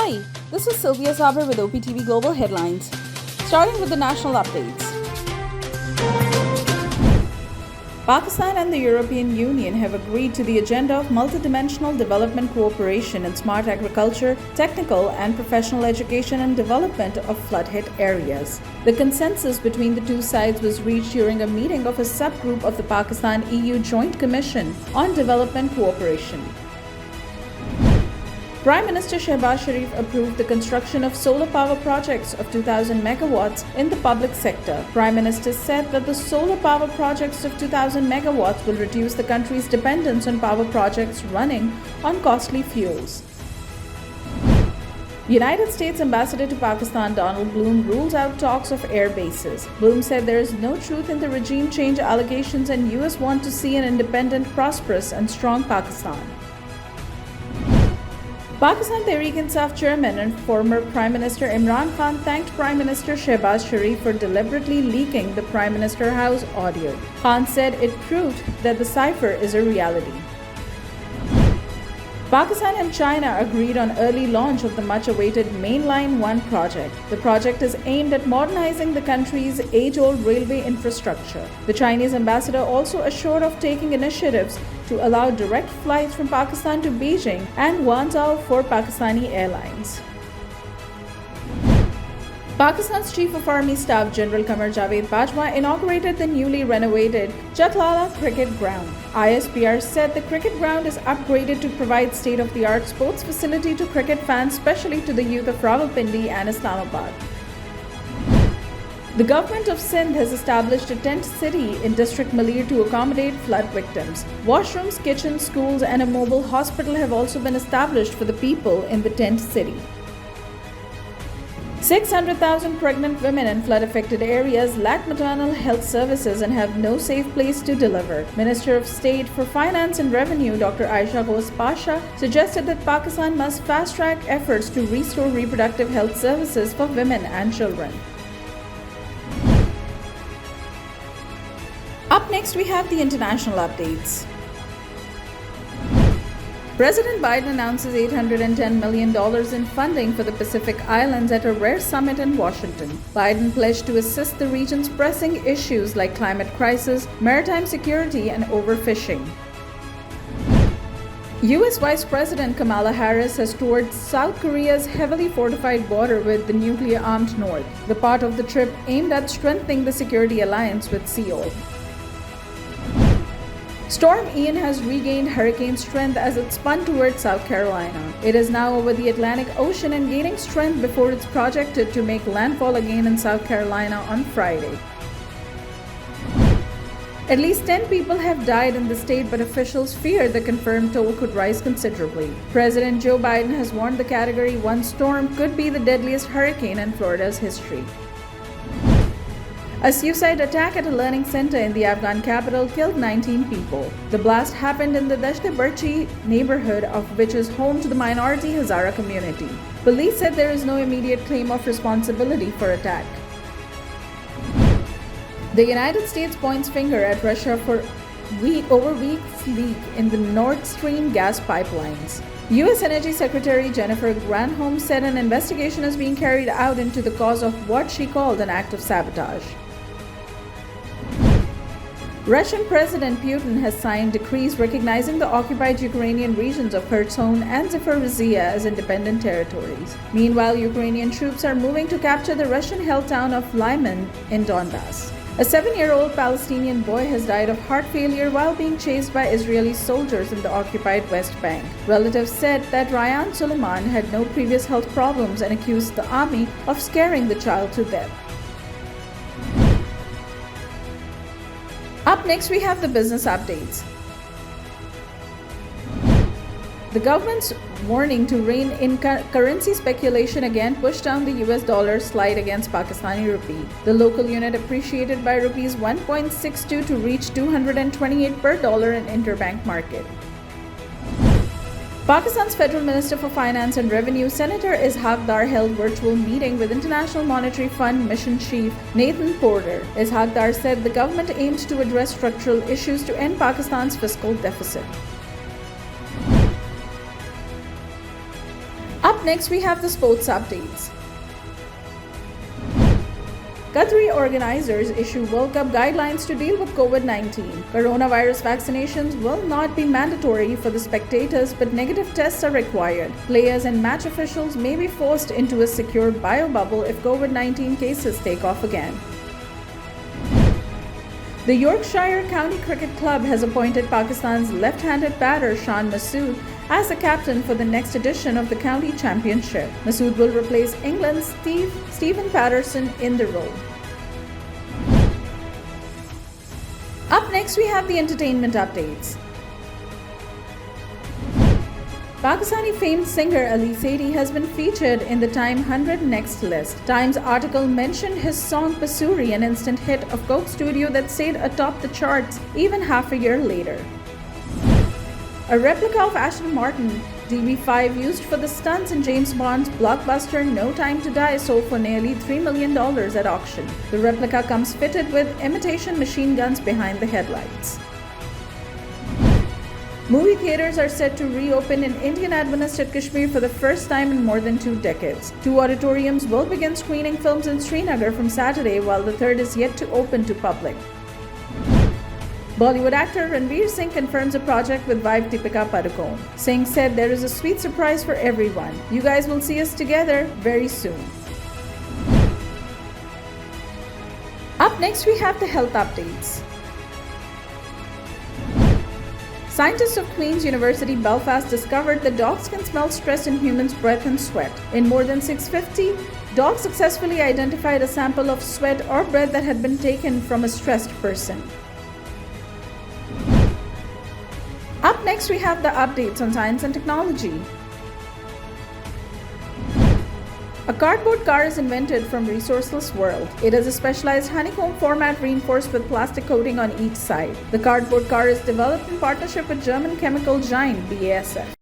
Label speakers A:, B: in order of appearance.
A: Hi, this is Sylvia Saber with OpTv Global Headlines. Starting with the national updates. Pakistan and the European Union have agreed to the agenda of multidimensional development cooperation in smart agriculture, technical and professional education and development of flood-hit areas. The consensus between the two sides was reached during a meeting of a subgroup of the Pakistan-EU Joint Commission on Development Cooperation. Prime Minister Shehbaz Sharif approved the construction of solar power projects of 2,000 megawatts in the public sector. Prime Minister said that the solar power projects of 2,000 megawatts will reduce the country's dependence on power projects running on costly fuels. United States Ambassador to Pakistan Donald Bloom rules out talks of air bases. Bloom said there is no truth in the regime change allegations and US want to see an independent, prosperous and strong Pakistan. Pakistan Tehreek-e-Insaf chairman and former Prime Minister Imran Khan thanked Prime Minister Shehbaz Sharif for deliberately leaking the Prime Minister House audio. Khan said it proved that the cipher is a reality. Pakistan and China agreed on early launch of the much-awaited Mainline 1 project. The project is aimed at modernizing the country's age-old railway infrastructure. The Chinese ambassador also assured of taking initiatives to allow direct flights from Pakistan to Beijing and Guangzhou for Pakistani airlines. Pakistan's Chief of Army Staff General Qamar Javed Bajwa inaugurated the newly renovated Jatlala Cricket Ground. ISPR said the cricket ground is upgraded to provide state-of-the-art sports facility to cricket fans, especially to the youth of Rawalpindi and Islamabad. The government of Sindh has established a tent city in District Malir to accommodate flood victims. Washrooms, kitchens, schools and a mobile hospital have also been established for the people in the tent city. 600,000 pregnant women in flood-affected areas lack maternal health services and have no safe place to deliver. Minister of State for Finance and Revenue Dr. Aisha Ghosh Pasha suggested that Pakistan must fast-track efforts to restore reproductive health services for women and children. Up next, we have the international updates. President Biden announces $810 million in funding for the Pacific Islands at a rare summit in Washington. Biden pledged to assist the region's pressing issues like climate crisis, maritime security, and overfishing. U.S. Vice President Kamala Harris has toured South Korea's heavily fortified border with the nuclear-armed North, the part of the trip aimed at strengthening the security alliance with Seoul. Storm Ian has regained hurricane strength as it spun towards South Carolina. It is now over the Atlantic Ocean and gaining strength before it's projected to make landfall again in South Carolina on Friday. At least 10 people have died in the state, but officials fear the confirmed toll could rise considerably. President Joe Biden has warned the Category 1 storm could be the deadliest hurricane in Florida's history. A suicide attack at a learning center in the Afghan capital killed 19 people. The blast happened in the Dashte-Barchi neighborhood, of which is home to the minority Hazara community. Police said there is no immediate claim of responsibility for attack. The United States points finger at Russia for weeks leak in the Nord Stream gas pipelines. U.S. Energy Secretary Jennifer Granholm said an investigation is being carried out into the cause of what she called an act of sabotage. Russian President Putin has signed decrees recognizing the occupied Ukrainian regions of Kherson and Zaporizhzhia as independent territories. Meanwhile, Ukrainian troops are moving to capture the Russian-held town of Lyman in Donbass. A 7-year-old Palestinian boy has died of heart failure while being chased by Israeli soldiers in the occupied West Bank. Relatives said that Ryan Suleiman had no previous health problems and accused the army of scaring the child to death. Up next, we have the business updates. The government's warning to rein in currency speculation again pushed down the US dollar slide against Pakistani rupee. The local unit appreciated by rupees 1.62 to reach 228 per dollar in interbank market. Pakistan's Federal Minister for Finance and Revenue, Senator Ishaq Dar, held virtual meeting with International Monetary Fund Mission Chief Nathan Porter. Ishaq Dar said the government aimed to address structural issues to end Pakistan's fiscal deficit. Up next, we have the sports updates. Qatari organizers issue World Cup guidelines to deal with COVID-19. Coronavirus vaccinations will not be mandatory for the spectators, but negative tests are required. Players and match officials may be forced into a secure bio-bubble if COVID-19 cases take off again. The Yorkshire County Cricket Club has appointed Pakistan's left-handed batter Shan Masood as the captain for the next edition of the county championship. Masood will replace England's Stephen Patterson in the role. Up next, we have the entertainment updates. Pakistani famed singer Ali Saidi has been featured in the Time 100 Next list. Time's article mentioned his song Pasuri, an instant hit of Coke Studio that stayed atop the charts even half a year later. A replica of Aston Martin DB5 used for the stunts in James Bond's blockbuster No Time to Die sold for nearly $3 million at auction. The replica comes fitted with imitation machine guns behind the headlights. Movie theaters are set to reopen in Indian-administered Kashmir for the first time in more than 2 decades. 2 auditoriums will begin screening films in Srinagar from Saturday, while the third is yet to open to public. Bollywood actor Ranveer Singh confirms a project with wife Deepika Padukone. Singh said, "There is a sweet surprise for everyone. You guys will see us together very soon." Up next, we have the health updates. Scientists of Queen's University Belfast discovered that dogs can smell stress in humans' breath and sweat. In more than 650, dogs successfully identified a sample of sweat or breath that had been taken from a stressed person. Up next, we have the updates on science and technology. A cardboard car is invented from resourceless world. It has a specialized honeycomb format reinforced with plastic coating on each side. The cardboard car is developed in partnership with German chemical giant BASF.